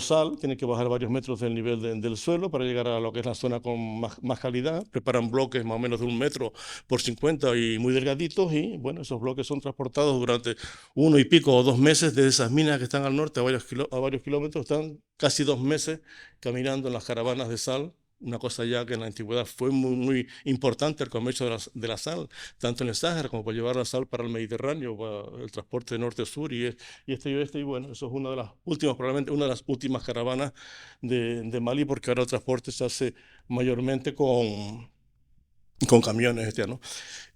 sal. Tienen que bajar varios metros del nivel del suelo para llegar a lo que es la zona con más calidad. Preparan bloques más o menos de 1 metro por 50 y muy delgaditos y bueno, esos bloques son transportados durante 1 y pico o 2 meses desde esas minas que están al norte a varios kilómetros. Están casi 2 meses caminando en las caravanas de sal. Una cosa ya que en la antigüedad fue muy, muy importante, el comercio de la sal, tanto en el Sáhara como para llevar la sal para el Mediterráneo, para el transporte de norte-sur y este y oeste. Y bueno, eso es una de las últimas, probablemente una de las últimas caravanas de Mali, porque ahora el transporte se hace mayormente con camiones, ¿no?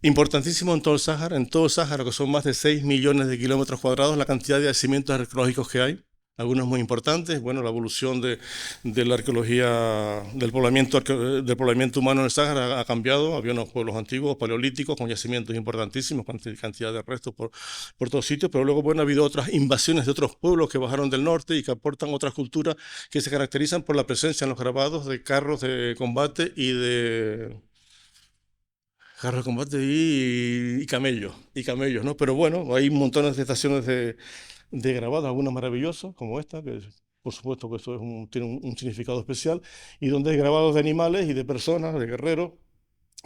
Importantísimo en todo el Sáhara, que son más de 6 millones de kilómetros cuadrados, la cantidad de yacimientos arqueológicos que hay. Algunos muy importantes, bueno, la evolución de la arqueología, del poblamiento humano en el Sáhara ha cambiado. Había unos pueblos antiguos, paleolíticos, con yacimientos importantísimos, con cantidad de restos por todos sitios, pero luego, bueno, ha habido otras invasiones de otros pueblos que bajaron del norte y que aportan otras culturas que se caracterizan por la presencia en los grabados de carros de combate y camellos, ¿no? Pero bueno, hay montones de estaciones de grabados, algunas maravillosas, como esta, que por supuesto que eso tiene un significado especial, y donde hay grabados de animales y de personas, de guerreros,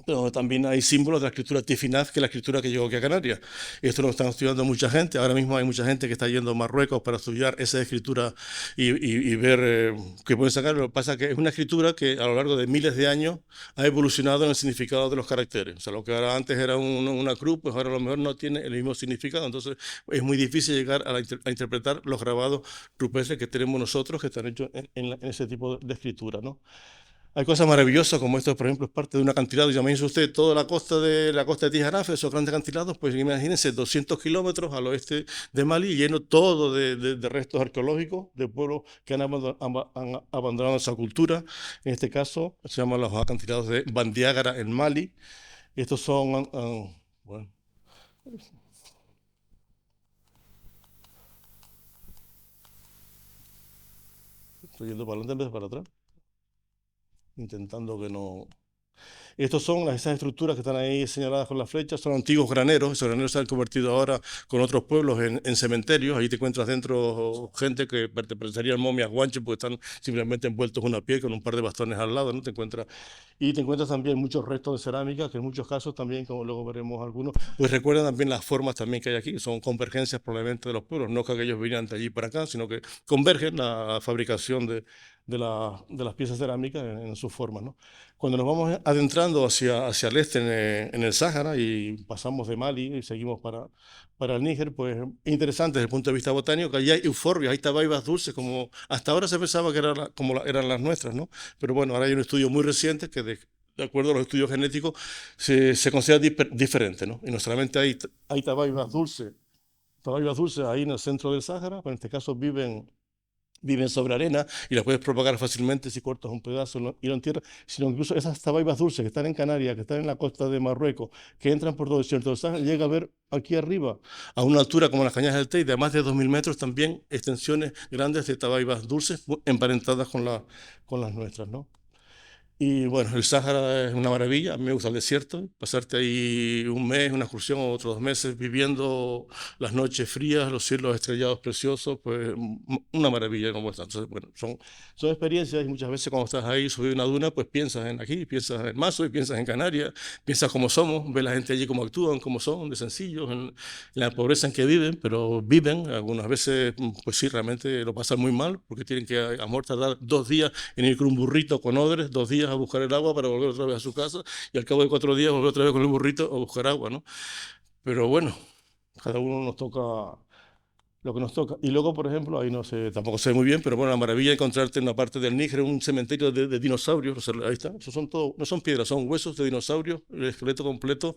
pero donde también hay símbolos de la escritura tifinaz, que es la escritura que llegó aquí a Canarias. Esto lo están estudiando mucha gente. Ahora mismo hay mucha gente que está yendo a Marruecos para estudiar esa escritura y ver qué pueden sacar. Lo que pasa es que es una escritura que a lo largo de miles de años ha evolucionado en el significado de los caracteres. O sea, lo que ahora antes era una cruz, pues ahora a lo mejor no tiene el mismo significado. Entonces es muy difícil llegar a interpretar los grabados rupestres que tenemos nosotros, que están hechos en ese tipo de escritura, ¿no? Hay cosas maravillosas como esto, por ejemplo, es parte de un acantilado. Imagínense usted toda la costa de Tijaraf, esos grandes acantilados, pues imagínense 200 kilómetros al oeste de Mali, lleno todo de restos arqueológicos de pueblos que han abandonado esa cultura. En este caso, se llaman los acantilados de Bandiagara en Mali. Estos son, bueno, estoy yendo para adelante en vez de para atrás, intentando que no. Estos son esas estructuras que están ahí señaladas con las flechas, son antiguos graneros. Esos graneros se han convertido ahora con otros pueblos en cementerios. Ahí te encuentras dentro gente que pertenecerían momias guanches, porque están simplemente envueltos en una piel con un par de bastones al lado, ¿no? Y te encuentras también muchos restos de cerámica, que en muchos casos también, como luego veremos algunos, pues recuerdan también las formas también que hay aquí, que son convergencias probablemente de los pueblos, no que aquellos vinieran de allí para acá, sino que convergen la fabricación de las piezas cerámicas en sus formas, ¿no? Cuando nos vamos adentrando hacia el este en el Sáhara y pasamos de Mali y seguimos para el Níger, pues es interesante desde el punto de vista botánico que allí hay euforbias, hay tabaibas dulces, como hasta ahora se pensaba que eran las nuestras, ¿no? Pero bueno, ahora hay un estudio muy reciente que de acuerdo a los estudios genéticos se considera diferente, ¿no? Y no solamente hay tabaibas dulces ahí en el centro del Sáhara, pero en este caso viven sobre arena y las puedes propagar fácilmente si cortas un pedazo y lo entierras, sino incluso esas tabaibas dulces que están en Canarias, que están en la costa de Marruecos, que entran por todo el desierto del Sáhara, llega a ver aquí arriba, a una altura como las Cañadas del Teide, de más de 2000 metros, también extensiones grandes de tabaibas dulces emparentadas con las nuestras, ¿no? Y bueno, el Sáhara es una maravilla, a mí me gusta el desierto, pasarte ahí un mes, una excursión o otros 2 meses viviendo las noches frías, los cielos estrellados preciosos, pues una maravilla como está. Entonces, bueno, son experiencias y muchas veces cuando estás ahí sobre una duna, pues piensas en aquí, piensas en Mazo y piensas en Canarias, piensas cómo somos, ves la gente allí cómo actúan, cómo son, de sencillos, en la pobreza en que viven, pero viven, algunas veces, pues sí, realmente lo pasan muy mal porque tienen que a lo mejor tardar 2 días en ir con un burrito con odres, 2 días a buscar el agua para volver otra vez a su casa y al cabo de 4 días volver otra vez con el burrito a buscar agua, ¿no? Pero bueno, cada uno nos toca lo que nos toca. Y luego, por ejemplo, ahí no sé, tampoco sé muy bien, pero bueno, la maravilla de encontrarte en la parte del Níger un cementerio de dinosaurios, o sea, ahí está, esos son todo, no son piedras, son huesos de dinosaurios, el esqueleto completo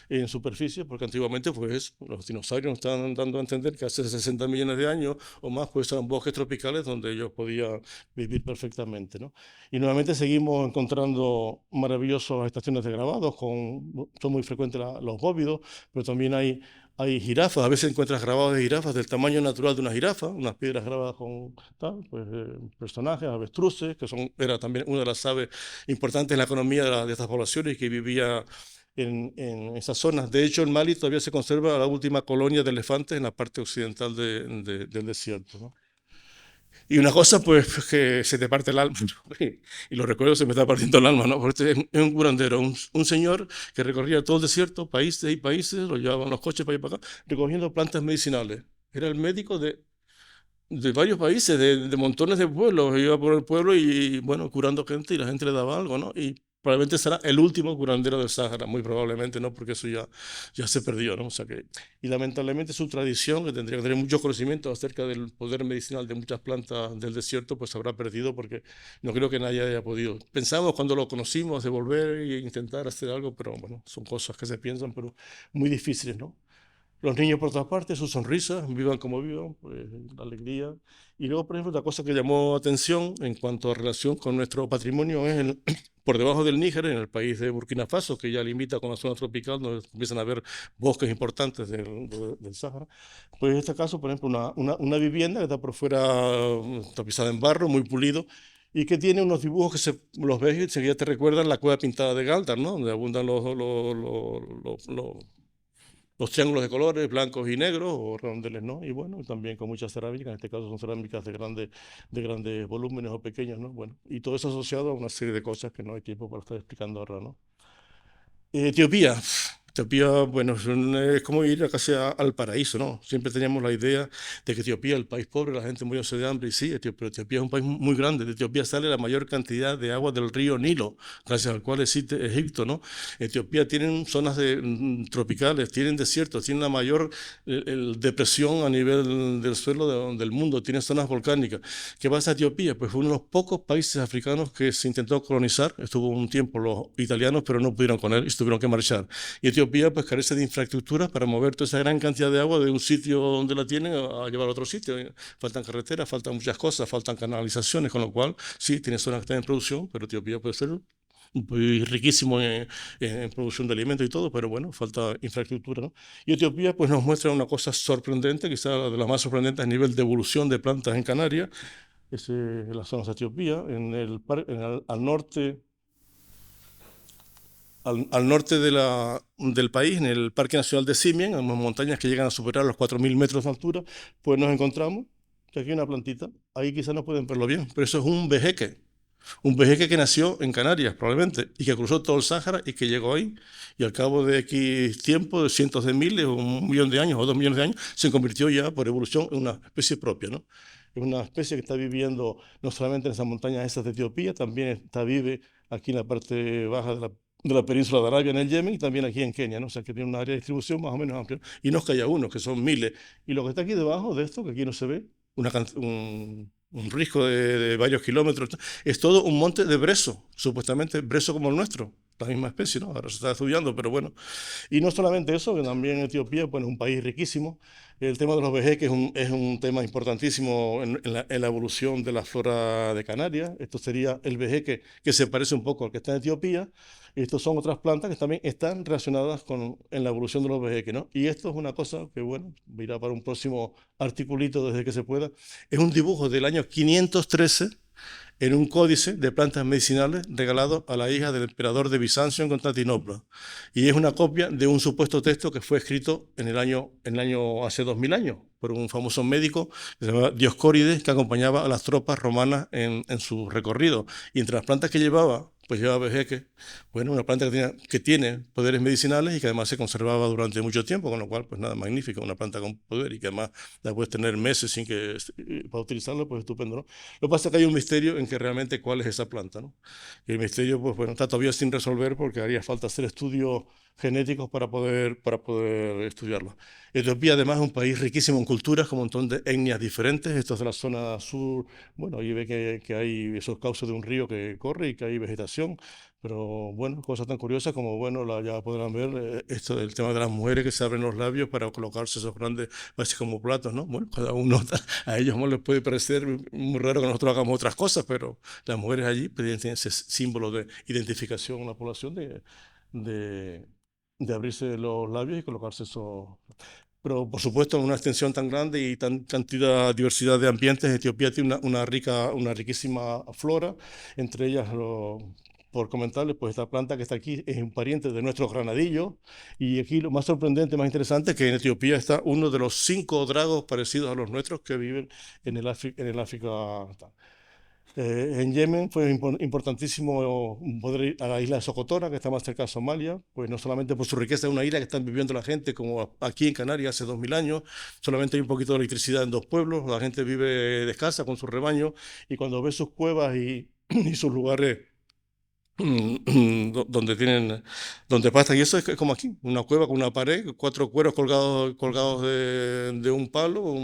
en superficie, porque antiguamente pues los dinosaurios nos estaban dando a entender que hace 60 millones de años o más pues eran bosques tropicales donde ellos podían vivir perfectamente, ¿no? Y nuevamente seguimos encontrando maravillosas estaciones de grabados, son muy frecuentes los bóvidos, pero también hay jirafas, a veces encuentras grabados de jirafas del tamaño natural de una jirafa, unas piedras grabadas con tal, pues, personajes, avestruces, era también una de las aves importantes en la economía de estas poblaciones que vivía en esas zonas. De hecho, en Mali todavía se conserva la última colonia de elefantes en la parte occidental del desierto, ¿no? Y una cosa, pues, que se te parte el alma, ¿no? Y lo recuerdo, se me está partiendo el alma, ¿no? Porque este es un curandero, un señor que recorría todo el desierto, países y países, lo llevaban los coches para allá y para acá, recogiendo plantas medicinales. Era el médico de varios países, de montones de pueblos. Iba por el pueblo y, bueno, curando gente y la gente le daba algo, ¿no? Y probablemente será el último curandero del Sáhara, muy probablemente, ¿no? Porque eso ya se perdió, ¿no? O sea que, y lamentablemente su tradición, que tendría que tener mucho conocimiento acerca del poder medicinal de muchas plantas del desierto, pues se habrá perdido porque no creo que nadie haya podido. Pensamos cuando lo conocimos de volver e intentar hacer algo, pero bueno, son cosas que se piensan, pero muy difíciles, ¿no? Los niños por todas partes, sus sonrisas, vivan como vivan, pues la alegría. Y luego, por ejemplo, otra cosa que llamó atención en cuanto a relación con nuestro patrimonio es por debajo del Níger, en el país de Burkina Faso, que ya limita con la zona tropical, donde empiezan a haber bosques importantes del Sáhara. Pues en este caso, por ejemplo, una vivienda que está por fuera tapizada en barro, muy pulido, y que tiene unos dibujos que los ves y enseguida te recuerdan la cueva pintada de Galdar, ¿no? Donde abundan los triángulos de colores, blancos y negros, o redondeles, ¿no? Y bueno, también con muchas cerámicas, en este caso son cerámicas de grandes volúmenes o pequeños, ¿no? Bueno, y todo eso asociado a una serie de cosas que no hay tiempo para estar explicando ahora, ¿no? Etiopía. Etiopía, bueno, es como ir casi al paraíso, ¿no? Siempre teníamos la idea de que Etiopía, el país pobre, la gente muriéndose de hambre, y sí, pero Etiopía es un país muy grande. De Etiopía sale la mayor cantidad de agua del río Nilo, gracias al cual existe Egipto, ¿no? Etiopía tienen zonas tropicales, tienen desiertos, tienen la mayor depresión a nivel del suelo del mundo, tienen zonas volcánicas. ¿Qué pasa a Etiopía? Pues fue uno de los pocos países africanos que se intentó colonizar. Estuvo un tiempo los italianos, pero no pudieron con él y tuvieron que marchar. Y Etiopía pues carece de infraestructura para mover toda esa gran cantidad de agua de un sitio donde la tienen a llevar a otro sitio. Faltan carreteras, faltan muchas cosas, faltan canalizaciones, con lo cual sí, tiene zonas que están en producción, pero Etiopía puede ser un país riquísimo en producción de alimentos y todo, pero bueno, falta infraestructura, ¿no? Y Etiopía pues nos muestra una cosa sorprendente, quizás de las más sorprendentes a nivel de evolución de plantas en Canarias, es la zona de Etiopía, al norte al norte del país, en el Parque Nacional de Simien, en unas montañas que llegan a superar los 4.000 metros de altura, pues nos encontramos que aquí hay una plantita, ahí quizás no pueden verlo bien, pero eso es un vejeque que nació en Canarias probablemente, y que cruzó todo el Sáhara y que llegó ahí, y al cabo de X tiempo, de cientos de miles, o 1 millón de años, o 2 millones de años, se convirtió ya por evolución en una especie propia, ¿no? Es una especie que está viviendo no solamente en esas montañas esas de Etiopía, también vive aquí en la parte baja de la península de Arabia, en el Yemen, y también aquí en Kenia, ¿no? O sea, que tiene un área de distribución más o menos amplia. Y no es que haya uno, que son miles. Y lo que está aquí debajo de esto, que aquí no se ve, un risco de varios kilómetros, es todo un monte de brezo, supuestamente brezo como el nuestro, la misma especie, ¿no? Ahora se está estudiando, pero bueno. Y no solamente eso, que también Etiopía, pues, es un país riquísimo. El tema de los vejeques es un tema importantísimo en la evolución de la flora de Canarias. Esto sería el vejeque que se parece un poco al que está en Etiopía. Estas son otras plantas que también están relacionadas en la evolución de los vejeques, ¿no? Y esto es una cosa que, bueno, irá para un próximo articulito desde que se pueda. Es un dibujo del año 513 en un códice de plantas medicinales regalado a la hija del emperador de Bizancio en Constantinopla. Y es una copia de un supuesto texto que fue escrito en el año hace 2000 años por un famoso médico que se llamaba Dioscórides, que acompañaba a las tropas romanas en su recorrido. Y entre las plantas que llevaba, pues llevaba vejeque, bueno, una planta que tiene poderes medicinales y que además se conservaba durante mucho tiempo, con lo cual, pues nada, magnífica, una planta con poder y que además la puedes tener meses sin que, para utilizarlo, pues estupendo, ¿no? Lo que pasa es que hay un misterio en que realmente cuál es esa planta, ¿no? Y el misterio, pues bueno, está todavía sin resolver porque haría falta hacer estudios genéticos para poder estudiarlo. Etiopía además es un país riquísimo en culturas, con un montón de etnias diferentes. Esto es de la zona sur, bueno, ahí ve que hay esos cauces de un río que corre y que hay vegetación, pero bueno, cosas tan curiosas como, bueno, ya podrán ver esto del tema de las mujeres que se abren los labios para colocarse esos grandes, así como platos, ¿no? Bueno, cada uno, a ellos no les puede parecer muy raro que nosotros hagamos otras cosas, pero las mujeres allí pues, tienen ese símbolo de identificación en la población de, de abrirse los labios y colocarse eso. Pero por supuesto, en una extensión tan grande y tan cantidad, diversidad de ambientes, Etiopía tiene una riquísima flora, entre ellas, por comentarles, pues esta planta que está aquí es un pariente de nuestros granadillos. Y aquí lo más sorprendente, más interesante, es que en Etiopía está uno de los 5 dragos parecidos a los nuestros que viven en el África. En Yemen fue importantísimo poder ir a la isla de Socotora, que está más cerca de Somalia, pues no solamente por su riqueza, es una isla que están viviendo la gente, como aquí en Canarias hace 2000 años, solamente hay un poquito de electricidad en 2 pueblos, la gente vive descalza con su rebaño, y cuando ves sus cuevas y sus lugares donde pastan, y eso es como aquí, una cueva con una pared, 4 cueros colgados de un palo,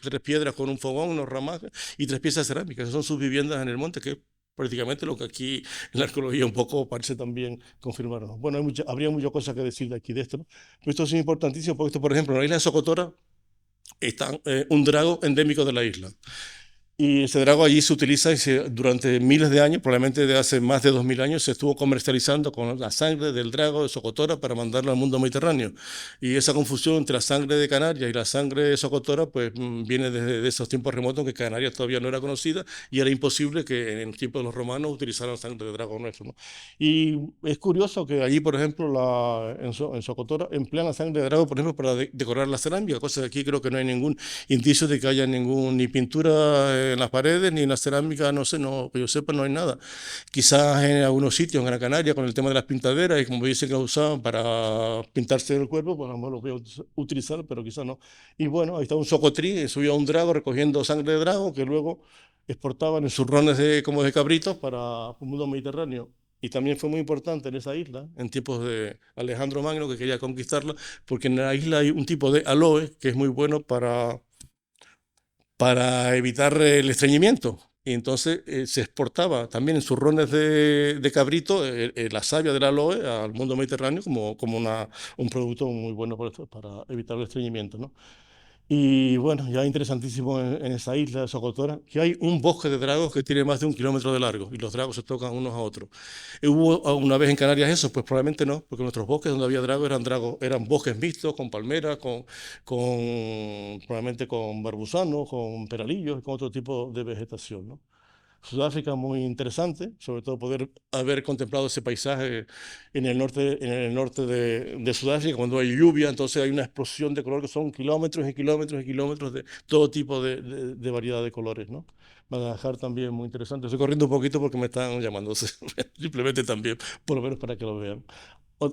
3 piedras con un fogón, unos ramajes y 3 piezas cerámicas. Esas son sus viviendas en el monte, que es prácticamente lo que aquí en la arqueología un poco parece también confirmarnos. Bueno, habría muchas cosas que decir de aquí de esto, ¿no? Pero esto es importantísimo, porque esto, por ejemplo, en la isla de Socotora está un drago endémico de la isla. Y ese drago allí se utiliza durante miles de años, probablemente de hace más de 2000 años, se estuvo comercializando con la sangre del drago de Socotora para mandarlo al mundo mediterráneo. Y esa confusión entre la sangre de Canarias y la sangre de Socotora, pues viene desde esos tiempos remotos en que Canarias todavía no era conocida y era imposible que en el tiempo de los romanos utilizaran sangre de drago nuestro, ¿no? Y es curioso que allí, por ejemplo, en Socotora emplean la sangre de drago, por ejemplo, para decorar la cerámica, cosa que aquí creo que no hay ningún indicio de que haya ni pintura en las paredes, ni en la cerámica, no sé, no, que yo sepa, no hay nada. Quizás en algunos sitios en Gran Canaria con el tema de las pintaderas, y como dicen que lo usaban para pintarse el cuerpo, pues a lo mejor lo voy a utilizar, pero quizás no. Y bueno, ahí está un socotrí, subía un drago recogiendo sangre de drago que luego exportaban en sus rones como de cabritos para el mundo mediterráneo. Y también fue muy importante en esa isla, en tiempos de Alejandro Magno, que quería conquistarla, porque en la isla hay un tipo de aloe que es muy bueno para evitar el estreñimiento. Y entonces se exportaba también en sus rones de cabrito la savia del aloe al mundo mediterráneo como un producto muy bueno para evitar el estreñimiento, ¿no? Y bueno, ya interesantísimo en esa isla de Socotora, que hay un bosque de dragos que tiene más de 1 kilómetro de largo y los dragos se tocan unos a otros. ¿Hubo una vez en Canarias eso? Pues probablemente no, porque nuestros bosques donde había dragos eran bosques mixtos, con palmeras, probablemente con barbusanos, con peralillos y con otro tipo de vegetación, ¿no? Sudáfrica muy interesante, sobre todo poder haber contemplado ese paisaje en el norte de Sudáfrica, cuando hay lluvia, entonces hay una explosión de color que son kilómetros y kilómetros y kilómetros de todo tipo de variedad de colores, ¿no? Madagascar también muy interesante. Estoy corriendo un poquito porque me están llamando, simplemente también, por lo menos para que lo vean.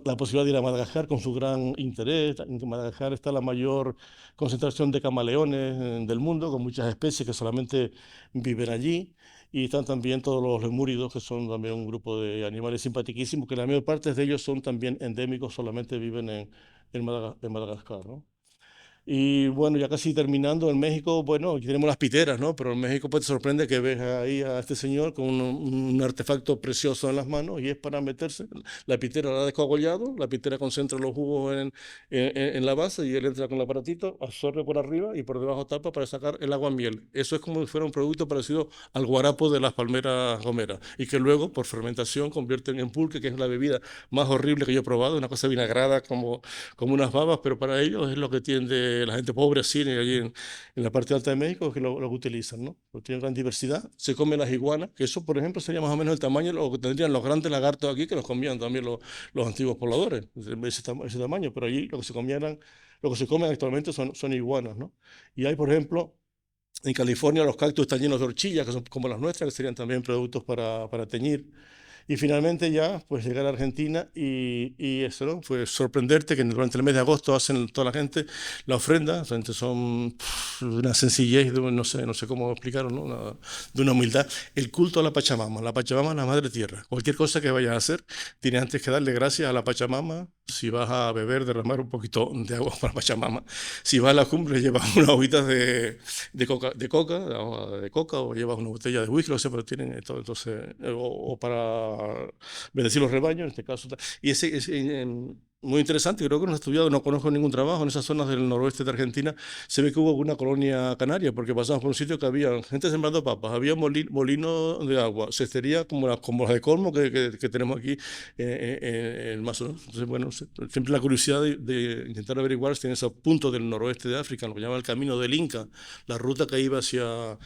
La posibilidad de ir a Madagascar con su gran interés. En Madagascar está la mayor concentración de camaleones del mundo, con muchas especies que solamente viven allí. Y están también todos los lemúridos, que son también un grupo de animales simpaticísimos, que la mayor parte de ellos son también endémicos, solamente viven en Madagascar, ¿no? Y bueno, ya casi terminando, en México, bueno, aquí tenemos las piteras, ¿no? Pero en México pues te sorprende que ves ahí a este señor con un artefacto precioso en las manos y es para meterse. La pitera la ha descoagulado, la pitera concentra los jugos en la base y él entra con el aparatito, absorbe por arriba y por debajo tapa para sacar el agua miel. Eso es como si fuera un producto parecido al guarapo de las palmeras gomeras y que luego por fermentación convierten en pulque, que es la bebida más horrible que yo he probado, una cosa vinagrada como unas babas, pero para ellos es lo que tiende la gente pobre así, allí en la parte alta de México, que lo que utilizan, ¿no? Porque tienen gran diversidad. Se comen las iguanas, que eso, por ejemplo, sería más o menos el tamaño de lo que tendrían los grandes lagartos aquí, que los comían también los antiguos pobladores, ese tamaño. Pero allí lo que se comían, lo que se comen actualmente son iguanas, ¿no? Y hay, por ejemplo, en California los cactus están llenos de horchillas, que son como las nuestras, que serían también productos para teñir. Y finalmente ya, pues llegar a Argentina y eso, ¿no? Pues sorprenderte que durante el mes de agosto hacen toda la gente la ofrenda, son una sencillez, no sé cómo explicarlo, ¿no? De una humildad. El culto a la Pachamama es la madre tierra. Cualquier cosa que vayas a hacer, tienes antes que darle gracias a la Pachamama. Si vas a beber, derramar un poquito de agua para la Pachamama. Si vas a la cumbre, llevas unas hojitas de coca, o llevas una botella de whisky, no sé, pero tienen esto, entonces, o para bendecir los rebaños, en este caso. Y es muy interesante, creo que no he estudiado, no conozco ningún trabajo en esas zonas del noroeste de Argentina. Se ve que hubo una colonia canaria, porque pasamos por un sitio que había gente sembrando papas, había molino de agua, cestería como las de Colmo que tenemos aquí en el Mazo, ¿no? Entonces, bueno, siempre la curiosidad de intentar averiguar si en esos puntos del noroeste de África, lo que llaman el camino del Inca, la ruta que iba hacia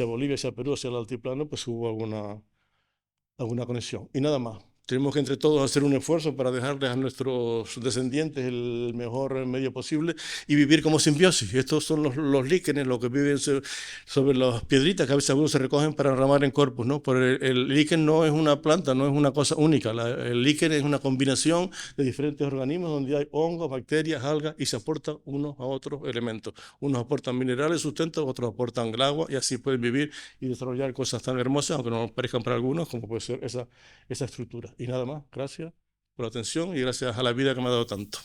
Bolivia, hacia Perú, hacia el altiplano, pues hubo alguna conexión. Y nada más. Tenemos que entre todos hacer un esfuerzo para dejarles a nuestros descendientes el mejor medio posible y vivir como simbiosis. Estos son los líquenes, los que viven sobre las piedritas que a veces algunos se recogen para ramar en corpus, ¿no? Pero el líquen no es una planta, no es una cosa única. El líquen es una combinación de diferentes organismos donde hay hongos, bacterias, algas y se aportan unos a otros elementos. Unos aportan minerales, sustento, otros aportan el agua y así pueden vivir y desarrollar cosas tan hermosas, aunque no parezcan para algunos, como puede ser esa estructura. Y nada más, gracias por la atención y gracias a la vida que me ha dado tanto.